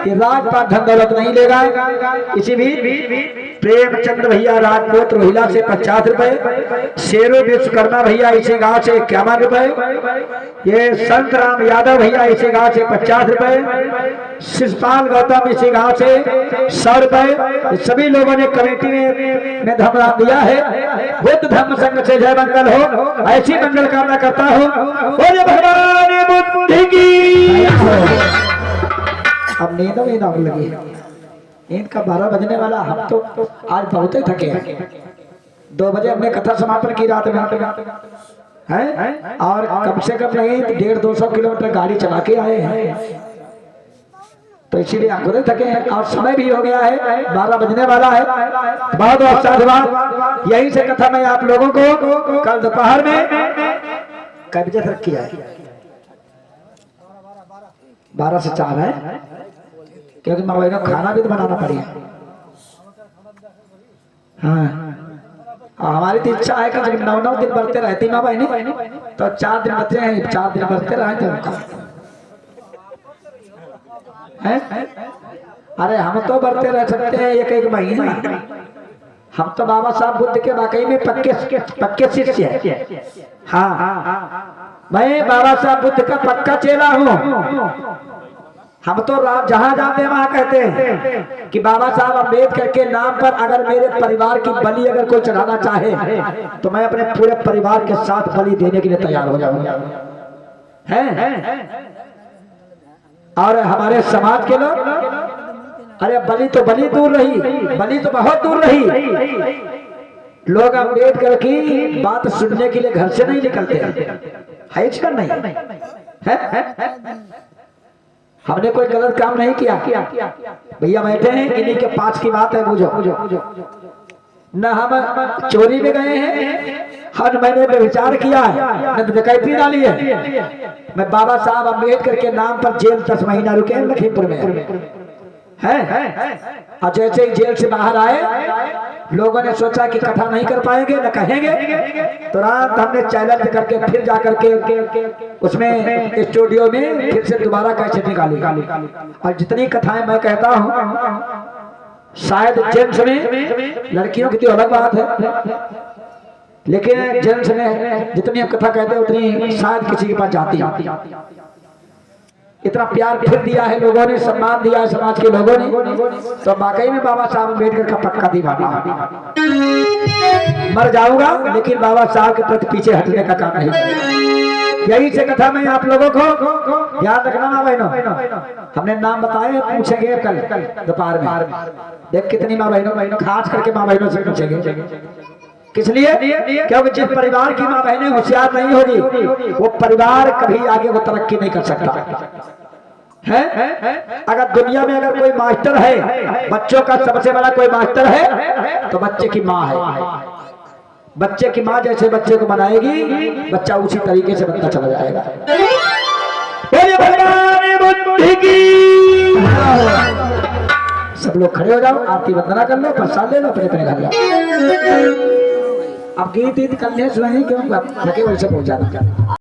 कि राजपाट धन दौलत नहीं लेगा। इसी भी प्रेमचंद भैया राजपूत रोहिला से 50 रुपए, शेरू विश्वकर्मा भैया इसी गांव से 51 रुपए, ये संत राम यादव भैया इसी गांव से 50 रुपए, शिषपाल गौतम इसी गांव से 100 रुपए। सभी लोगों ने कमेटी में धमदान दिया है। बुद्ध धर्म संघ से जय मंगल हो, ऐसी मंगल कामना करता हूँ। बोले भगवान बुद्ध की। अब नींद में आग लगी, नींद का 12 बजने वाला। हम तो आज बहुत ही थके हैं। 2 बजे हमने कथा समापन की रात में हैं, और कम से कम नहीं 150-200 किलोमीटर गाड़ी चला के आए हैं, तो इसीलिए आंखों थके हैं। और समय भी हो गया है, 12 बजने वाला है। बहुत बहुत साधुवाद। यही से कथा मैं आप लोगों को कल दोपहर में कई बजे तक किया है, 12 से 4 है, क्योंकि माँ बहनों खाना भी तो बनाना पड़ेगा। हाँ, हमारी तो इच्छा है कि जब 9 दिन बढ़ते रहती माँ बहनी, तो 4 दिन बचे हैं, 4 दिन बढ़ते रहे हैं। अरे हम तो बढ़ते रह सकते हैं 1-1 महीना। हम तो बाबा साहब बुद्ध के वाकई में पक्के शिष्य है। हाँ, मैं बाबा साहब बुद्ध का पक्का चेला हूँ। हम तो जहाँ जाते हैं वहाँ कहते हैं कि बाबा साहब अम्बेडकर के नाम पर अगर मेरे परिवार की बलि अगर कोई चढ़ाना चाहे, तो मैं अपने पूरे परिवार के साथ बलि देने के लिए तैयार हो जाऊंगा। हैं? और हमारे समाज के लोग, अरे बलि दूर रही, बलि तो बहुत दूर रही। लोग अम्बेडकर की बात सुनने के लिए घर से नहीं निकलते है, इसका नहीं है। हमने कोई गलत काम नहीं किया भैया, बैठे हैं, इन्हीं के पास की बात है, बुझो। न हम चोरी में गए हैं, हर मैंने विचार किया है, न डकैती डाली है। मैं बाबा साहब अम्बेडकर के नाम पर जेल 10 महीना रुके लखीमपुर में है। और जैसे ही जेल से बाहर आए, लोगों ने सोचा कि कथा नहीं कर पाएंगे, न कहेंगे, तो रात हमने चैलेंज करके फिर जाकर के उसमें स्टूडियो में फिर से दोबारा कैसे निकाली। और जितनी कथाएं मैं कहता हूँ, शायद जेंट्स में, लड़कियों की तो अलग बात है, लेकिन जेंट्स में जितनी हम कथा कहते हैं उतनी शायद किसी के पास जाती है। इतना प्यार फिर दिया है लोगों ने, सम्मान दिया है समाज के लोगों ने, तो वाकई में बाबा साहब अम्बेडकर का पक्का दीवाना। मर जाऊंगा लेकिन बाबा साहब के प्रति पीछे हटने का काम नहीं। यही से कथा मैं आप लोगों को याद रखना माँ बहनों। हमने नाम बताए, पूछेंगे कल दोपहर में। देख कितनी माँ बहनों, खास करके माँ बहनों से पूछेंगे। किस लिए? क्योंकि जिस परिवार की माँ बहनें होशियार नहीं होगी, वो परिवार कभी आगे वो तरक्की नहीं कर सकता है। अगर दुनिया में अगर कोई मास्टर है, बच्चों का सबसे बड़ा कोई मास्टर है, तो बच्चे की माँ है। बच्चे की माँ जैसे बच्चे को बनाएगी, बच्चा उसी तरीके से बनता चला जाएगा। सब लोग खड़े हो जाओ, आरती वंदना कर लो, प्रसाद ले लो, अपने अपने घर जाओ। अब गीत करने सुनाई क्यों थके वैसे पहुंचाना।